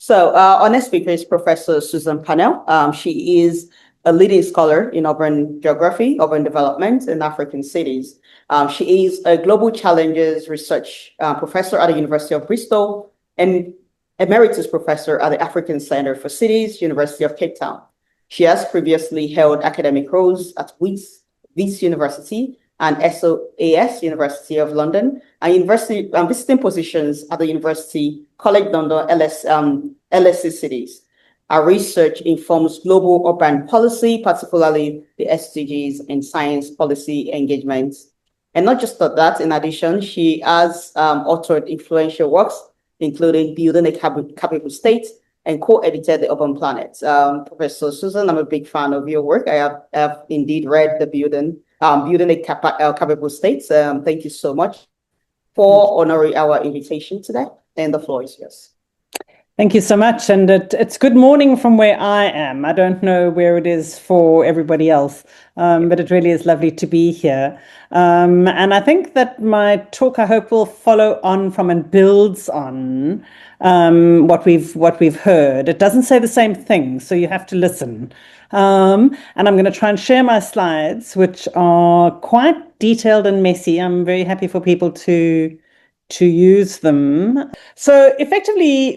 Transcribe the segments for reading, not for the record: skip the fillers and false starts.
So our next speaker is Professor Susan Parnell. She is a leading scholar in urban geography, urban development, and African cities. She is a Global Challenges Research Professor at the University of Bristol and Emeritus Professor at the African Center for Cities, University of Cape Town. She has previously held academic roles at Wits University and SOAS, University of London, and visiting positions at the University College London LSE Cities. Our research informs global urban policy, particularly the SDGs and science policy engagements. And not just that, in addition, she has authored influential works, including Building a Capable State and co-edited The Urban Planet. Professor Susan, I'm a big fan of your work. I have indeed read the Building a Capable State. Thank you so much for honoring our invitation today. And the floor is yours. Thank you so much. And it's good morning from where I am. I don't know where it is for everybody else, but it really is lovely to be here. And I think that my talk, I hope, will follow on from and builds on what we've heard. It doesn't say the same thing, so you have to listen. And I'm going to try and share my slides, which are quite detailed and messy. I'm very happy for people to use them. So effectively,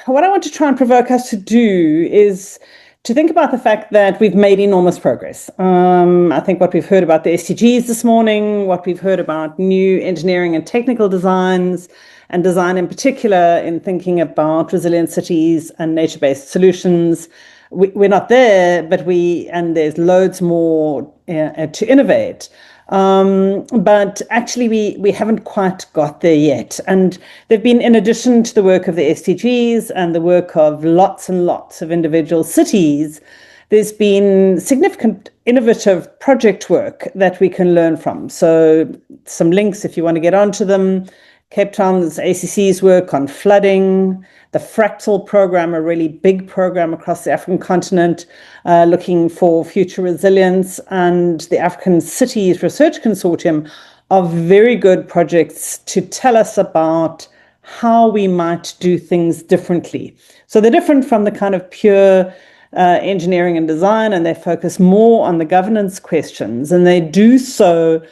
what I want to try and provoke us to do is to think about the fact that we've made enormous progress. I think what we've heard about the SDGs this morning, what we've heard about new engineering and technical designs, and design in particular in thinking about resilient cities and nature-based solutions. We're not there, but there's loads more to innovate. But actually we haven't quite got there yet. And they've been, in addition to the work of the SDGs and the work of lots and lots of individual cities, there's been significant innovative project work that we can learn from. So some links if you want to get onto them. Cape Town's ACC's work on flooding, the Fractal program, a really big program across the African continent, looking for future resilience, and the African Cities Research Consortium are very good projects to tell us about how we might do things differently. So they're different from the kind of pure engineering and design, and they focus more on the governance questions, and they do so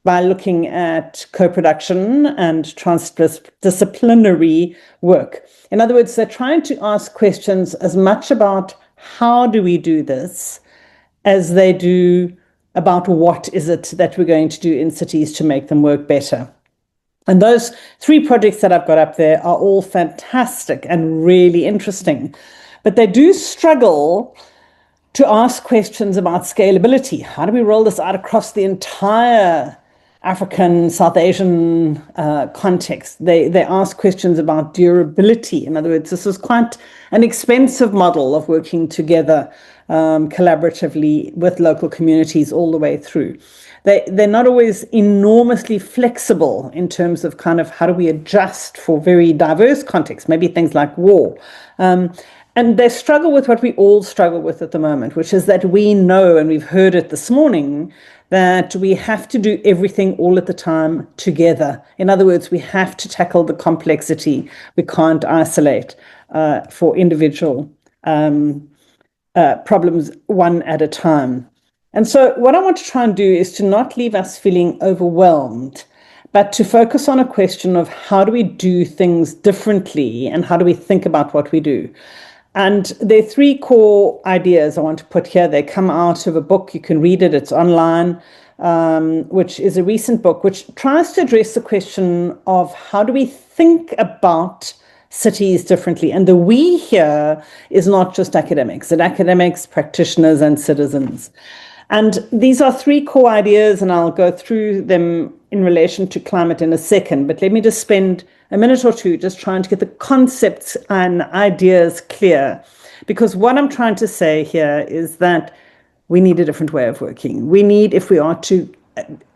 by looking at co-production and transdisciplinary work. In other words, they're trying to ask questions as much about how do we do this as they do about what is it that we're going to do in cities to make them work better. And those three projects that I've got up there are all fantastic and really interesting, but they do struggle to ask questions about scalability. How do we roll this out across the entire African, South Asian context? They ask questions about durability. In other words, this is quite an expensive model of working together collaboratively with local communities all the way through. They're not always enormously flexible in terms of kind of how do we adjust for very diverse contexts, maybe things like war. And they struggle with what we all struggle with at the moment, which is that we know, and we've heard it this morning, that we have to do everything all at the time together. In other words, we have to tackle the complexity. We can't isolate for individual problems one at a time. And so what I want to try and do is to not leave us feeling overwhelmed, but to focus on a question of how do we do things differently and how do we think about what we do. And there are three core ideas I want to put here. They come out of a book. You can read it. It's online, which is a recent book, which tries to address the question of how do we think about cities differently. And the we here is not just academics, it's academics, practitioners, and citizens. And these are three core ideas, and I'll go through them in relation to climate in a second. But let me just spend a minute or two just trying to get the concepts and ideas clear. Because what I'm trying to say here is that we need a different way of working. We need, if we are to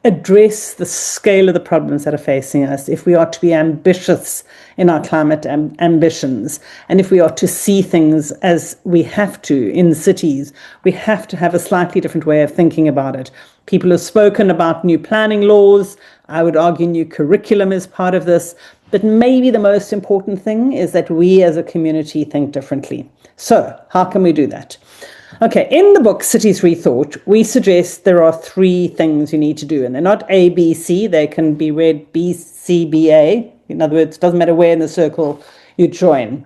address the scale of the problems that are facing us, if we are to be ambitious in our climate ambitions, and if we are to see things as we have to in cities, we have to have a slightly different way of thinking about it. People have spoken about new planning laws. I would argue new curriculum is part of this. But maybe the most important thing is that we as a community think differently. So how can we do that? Okay, in the book, Cities Rethought, we suggest there are 3 things you need to do, and they're not A, B, C. They can be read B, C, B, A. In other words, it doesn't matter where in the circle you join.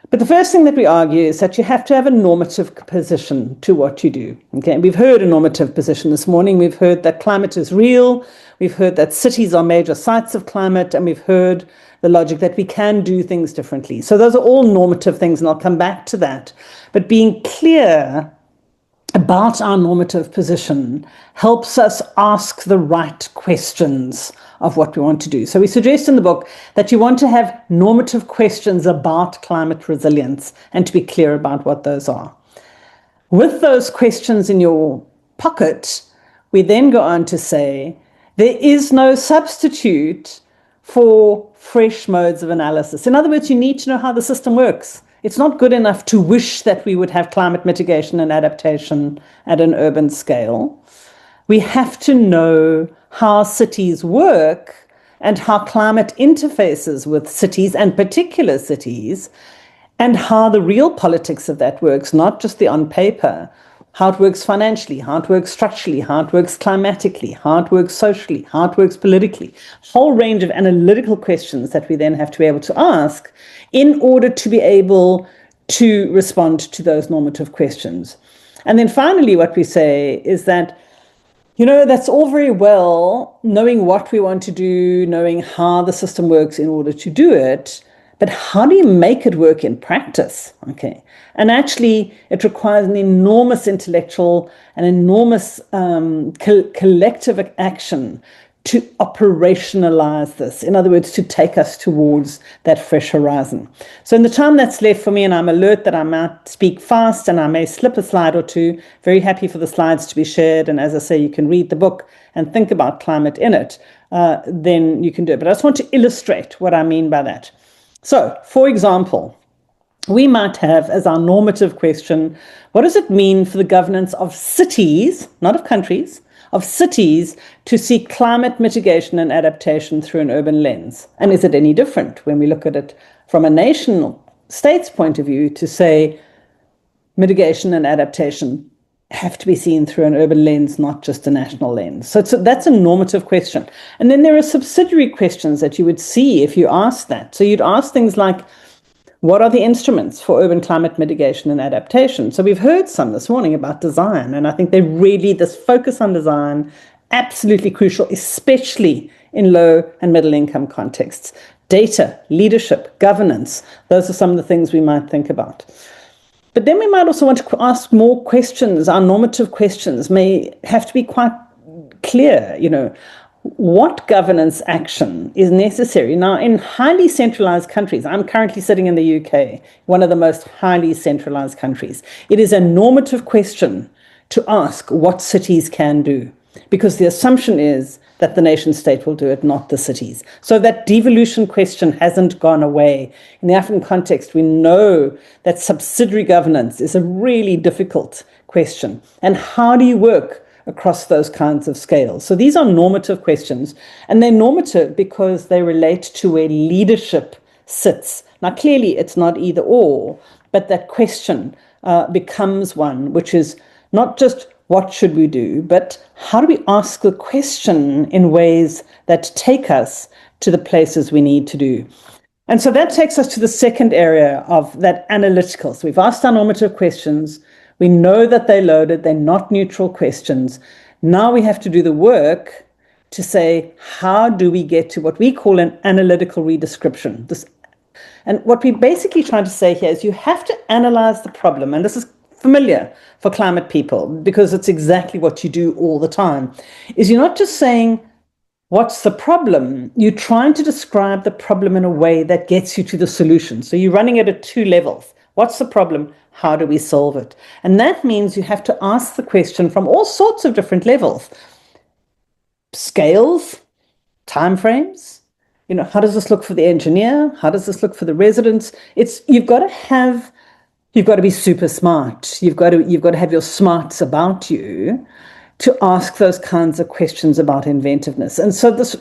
But the first thing that we argue is that you have to have a normative position to what you do. Okay, and we've heard a normative position this morning. We've heard that climate is real. We've heard that cities are major sites of climate, and we've heard the logic that we can do things differently. So those are all normative things, and I'll come back to that. But being clear about our normative position helps us ask the right questions of what we want to do. So we suggest in the book that you want to have normative questions about climate resilience and to be clear about what those are. With those questions in your pocket, we then go on to say there is no substitute for fresh modes of analysis. In other words, you need to know how the system works. It's not good enough to wish that we would have climate mitigation and adaptation at an urban scale. We have to know how cities work and how climate interfaces with cities and particular cities, and how the real politics of that works, not just the on paper, how it works financially, how it works structurally, how it works climatically, how it works socially, how it works politically. A whole range of analytical questions that we then have to be able to ask in order to be able to respond to those normative questions. And then finally, what we say is that, that's all very well knowing what we want to do, knowing how the system works in order to do it, but how do you make it work in practice? Okay. And actually, it requires an enormous intellectual and enormous collective action to operationalize this. In other words, to take us towards that fresh horizon. So in the time that's left for me, and I'm alert that I might speak fast and I may slip a slide or two, very happy for the slides to be shared. And as I say, you can read the book and think about climate in it, then you can do it. But I just want to illustrate what I mean by that. So, for example, we might have as our normative question, what does it mean for the governance of cities, not of countries, of cities to see climate mitigation and adaptation through an urban lens? And is it any different when we look at it from a nation state's point of view to say mitigation and adaptation have to be seen through an urban lens, not just a national lens? So that's a normative question. And then there are subsidiary questions that you would see if you ask that. So you'd ask things like, what are the instruments for urban climate mitigation and adaptation? So we've heard some this morning about design, and I think this focus on design, absolutely crucial, especially in low and middle income contexts. Data, leadership, governance, those are some of the things we might think about. But then we might also want to ask more questions. Our normative questions may have to be quite clear, what governance action is necessary? Now, in highly centralized countries, I'm currently sitting in the UK, one of the most highly centralized countries. It is a normative question to ask what cities can do, because the assumption is that the nation state will do it, not the cities. So that devolution question hasn't gone away. In the African context, we know that subsidiary governance is a really difficult question. And how do you work across those kinds of scales? So these are normative questions, and they're normative because they relate to where leadership sits. Now, clearly, it's not either or, but that question becomes one which is not just what should we do, but how do we ask the question in ways that take us to the places we need to do. And so that takes us to the second area of that analytical. So we've asked our normative questions. We know that they're loaded, they're not neutral questions. Now we have to do the work to say, how do we get to what we call an analytical redescription? And what we're basically trying to say here is you have to analyze the problem, and this is familiar for climate people because it's exactly what you do all the time, is you're not just saying, what's the problem? You're trying to describe the problem in a way that gets you to the solution. So you're running it at 2 levels. What's the problem? How do we solve it? And that means you have to ask the question from all sorts of different levels. Scales, timeframes, how does this look for the engineer? How does this look for the residents? You've got to be super smart. You've got to have your smarts about you to ask those kinds of questions about inventiveness. And so this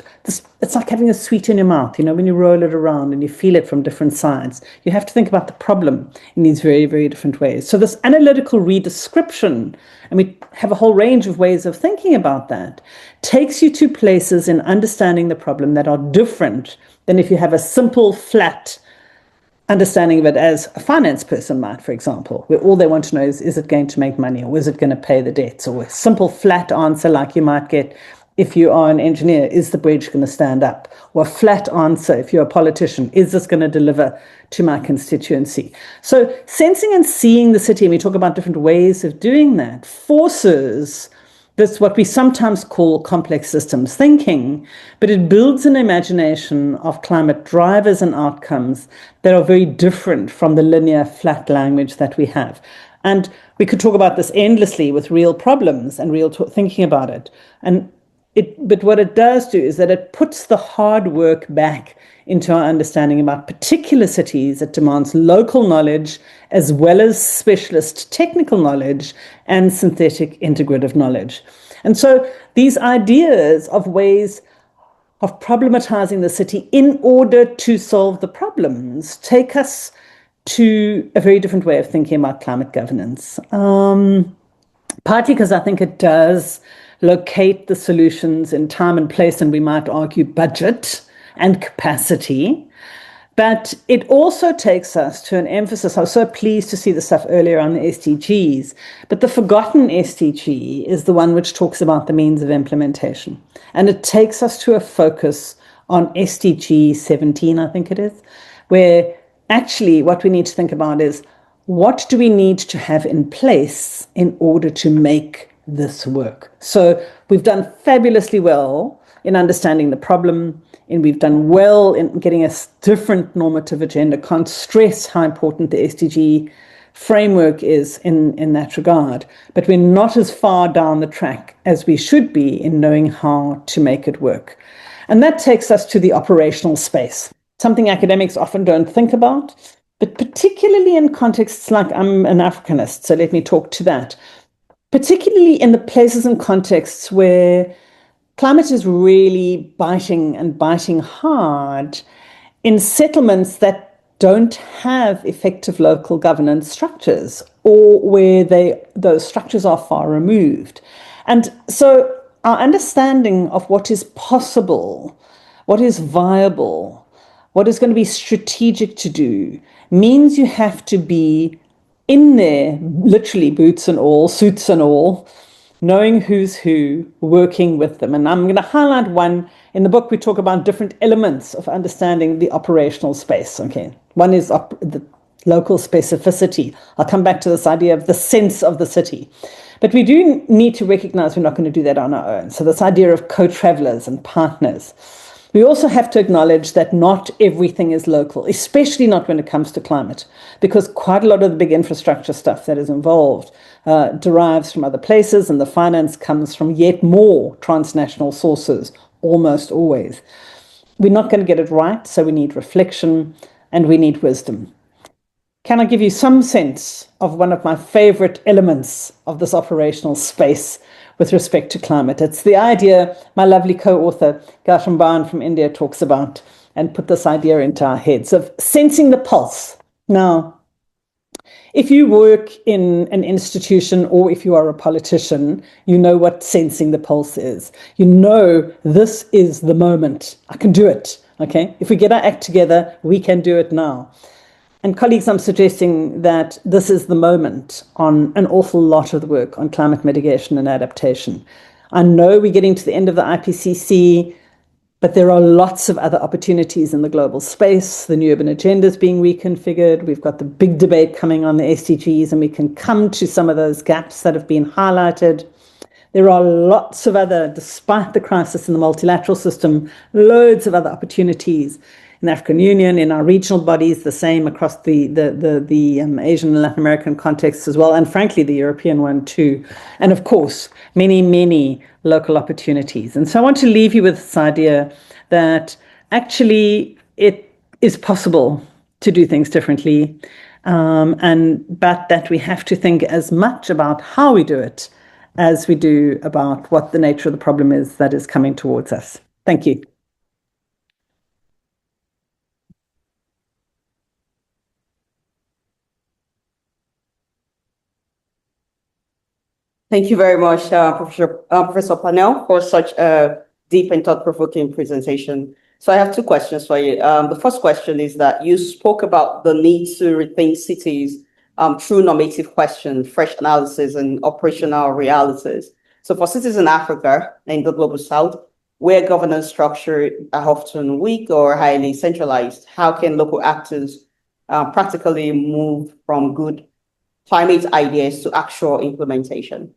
it's like having a sweet in your mouth, when you roll it around and you feel it from different sides. You have to think about the problem in these very, very different ways. So this analytical redescription, and we have a whole range of ways of thinking about that, takes you to places in understanding the problem that are different than if you have a simple, flat understanding of it as a finance person might, for example, where all they want to know is it going to make money, or is it going to pay the debts, or a simple flat answer like you might get if you are an engineer, is the bridge going to stand up? Or a flat answer if you're a politician, is this going to deliver to my constituency? So sensing and seeing the city, and we talk about different ways of doing that, forces this, what we sometimes call complex systems thinking, but it builds an imagination of climate drivers and outcomes that are very different from the linear flat language that we have. And we could talk about this endlessly with real problems and real thinking about it. But what it does do is that it puts the hard work back into our understanding about particular cities. It demands local knowledge as well as specialist technical knowledge and synthetic integrative knowledge. And so these ideas of ways of problematizing the city in order to solve the problems take us to a very different way of thinking about climate governance. Partly because I think it does locate the solutions in time and place, and we might argue budget and capacity. But it also takes us to an emphasis. I was so pleased to see the stuff earlier on the SDGs, but the forgotten SDG is the one which talks about the means of implementation. And it takes us to a focus on SDG 17, I think it is, where actually what we need to think about is, what do we need to have in place in order to make this work? So we've done fabulously well in understanding the problem, and we've done well in getting a different normative agenda. Can't stress how important the SDG framework is in that regard, but we're not as far down the track as we should be in knowing how to make it work. And that takes us to the operational space, something academics often don't think about, but particularly in contexts like, I'm an Africanist, so let me talk to that, particularly in the places and contexts where climate is really biting hard in settlements that don't have effective local governance structures, or where those structures are far removed. And so our understanding of what is possible, what is viable, what is going to be strategic to do, means you have to be in there, literally boots and all, suits and all, knowing who's who, working with them. And I'm going to highlight one. In the book, we talk about different elements of understanding the operational space. Okay, one is the local specificity. I'll come back to this idea of the sense of the city. But we do need to recognize we're not going to do that on our own. So this idea of co-travelers and partners. We also have to acknowledge that not everything is local, especially not when it comes to climate, because quite a lot of the big infrastructure stuff that is involved derives from other places, and the finance comes from yet more transnational sources, almost always. We're not going to get it right, so we need reflection and we need wisdom. Can I give you some sense of one of my favorite elements of this operational space with respect to climate? It's the idea my lovely co-author Gautam Bain from India talks about, and put this idea into our heads, of sensing the pulse. Now, if you work in an institution, or if you are a politician, you know what sensing the pulse is. You know, this is the moment. I can do it. Okay, if we get our act together, we can do it now. And colleagues, I'm suggesting that this is the moment on an awful lot of the work on climate mitigation and adaptation. I know we're getting to the end of the IPCC, but there are lots of other opportunities in the global space. The new urban agenda is being reconfigured. We've got the big debate coming on the SDGs, and we can come to some of those gaps that have been highlighted. There are lots of other, despite the crisis in the multilateral system, loads of other opportunities in the African Union, in our regional bodies, the same across the Asian and Latin American contexts as well, and frankly, the European one too. And of course, many, many local opportunities. And so I want to leave you with this idea that actually it is possible to do things differently, but that we have to think as much about how we do it as we do about what the nature of the problem is that is coming towards us. Thank you. Thank you very much, Professor Parnell, for such a deep and thought-provoking presentation. So I have two questions for you. The first question is that you spoke about the need to rethink cities through normative questions, fresh analysis, and operational realities. So for cities in Africa and the Global South, where governance structure are often weak or highly centralized, how can local actors practically move from good climate ideas to actual implementation?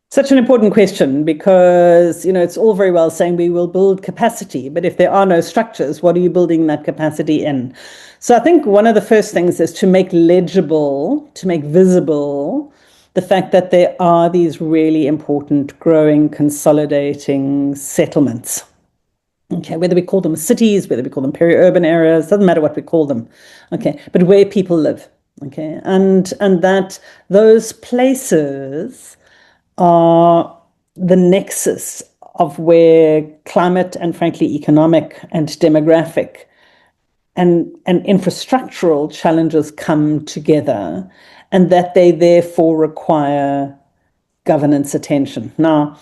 Such an important question because, it's all very well saying we will build capacity, but if there are no structures, what are you building that capacity in? So I think one of the first things is to make legible, to make visible the fact that there are these really important, growing, consolidating settlements. Okay, whether we call them cities, whether we call them peri-urban areas, doesn't matter what we call them. Okay, but where people live. Okay, and that those places are the nexus of where climate and frankly economic and demographic and infrastructural challenges come together, and that they therefore require governance attention. Now,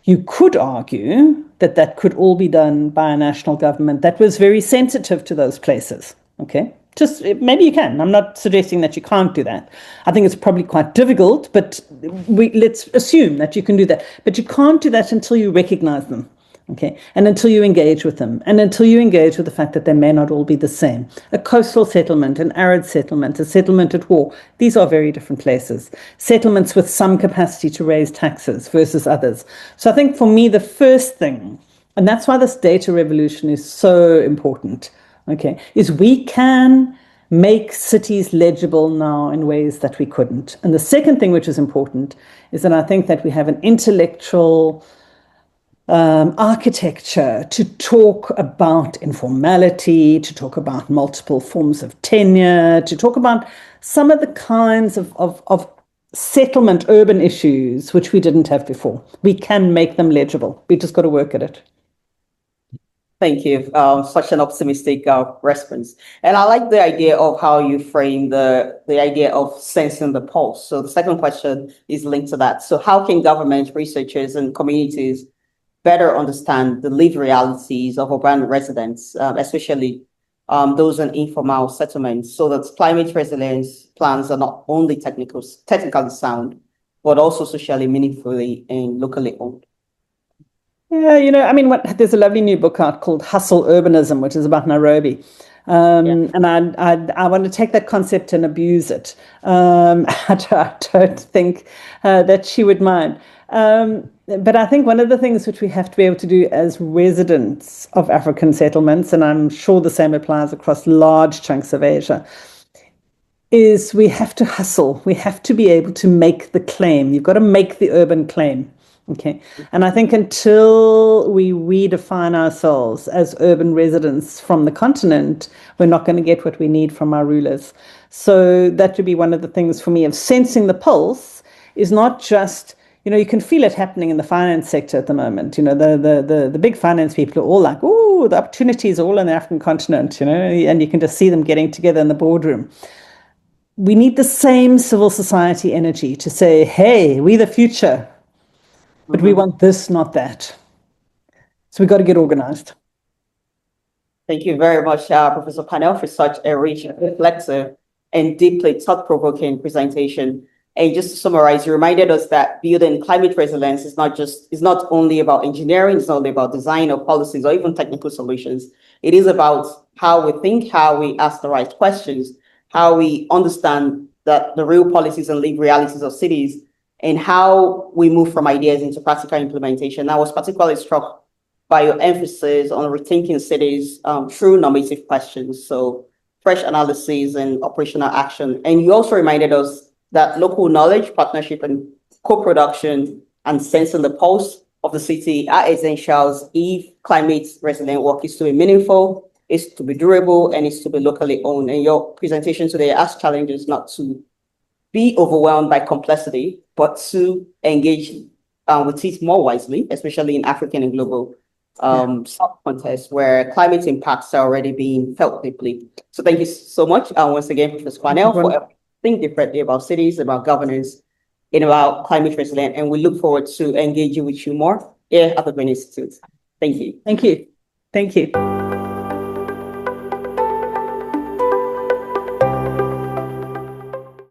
you could argue that that could all be done by a national government that was very sensitive to those places. Okay, just maybe you can. I'm not suggesting that you can't do that. I think it's probably quite difficult, but let's assume that you can do that. But you can't do that until you recognize them. Okay, and until you engage with them, and until you engage with the fact that they may not all be the same. A coastal settlement, an arid settlement, a settlement at war, these are very different places. Settlements with some capacity to raise taxes versus others. So I think for me, the first thing, and that's why this data revolution is so important, okay, is we can make cities legible now in ways that we couldn't. And the second thing which is important is that I think that we have an intellectual architecture to talk about informality, to talk about multiple forms of tenure, to talk about some of the kinds of settlement urban issues which we didn't have before. We can make them legible. We just got to work at it. Thank you. Such an optimistic response. And I like the idea of how you frame the idea of sensing the pulse. So the second question is linked to that. So how can government, researchers, and communities better understand the lived realities of urban residents, especially those in informal settlements, so that climate resilience plans are not only technically sound, but also socially meaningfully and locally owned? Yeah, there's a lovely new book out called Hustle Urbanism, which is about Nairobi. And I want to take that concept and abuse it. I don't think that she would mind. But I think one of the things which we have to be able to do as residents of African settlements, and I'm sure the same applies across large chunks of Asia, is we have to hustle. We have to be able to make the claim. You've got to make the urban claim. Okay. And I think until we redefine ourselves as urban residents from the continent, we're not going to get what we need from our rulers. So that would be one of the things for me of sensing the pulse is not just, you can feel it happening in the finance sector at the moment. The big finance people are all like, oh, the opportunities are all in the African continent, and you can just see them getting together in the boardroom. We need the same civil society energy to say, hey, we're the future. But we want this, not that. So we've got to get organized. Thank you very much, Professor Parnell, for such a rich, reflective, and deeply thought-provoking presentation. And just to summarize, you reminded us that building climate resilience is not only about engineering, it's not only about design or policies or even technical solutions. It is about how we think, how we ask the right questions, how we understand that the real policies and lived realities of cities, and how we move from ideas into practical implementation. I was particularly struck by your emphasis on rethinking cities through normative questions, so fresh analysis and operational action. And you also reminded us that local knowledge, partnership, and co-production and sensing the pulse of the city are essentials if climate resilient work is to be meaningful, is to be durable, and is to be locally owned. And your presentation today asks challenges not to be overwhelmed by complexity, but to engage with it more wisely, especially in African and global South context where climate impacts are already being felt deeply. So thank you so much once again, Professor Parnell, for thinking differently about cities, about governance, and about climate resilience. And we look forward to engaging with you more here at the Green Institute. Thank you. Thank you. Thank you.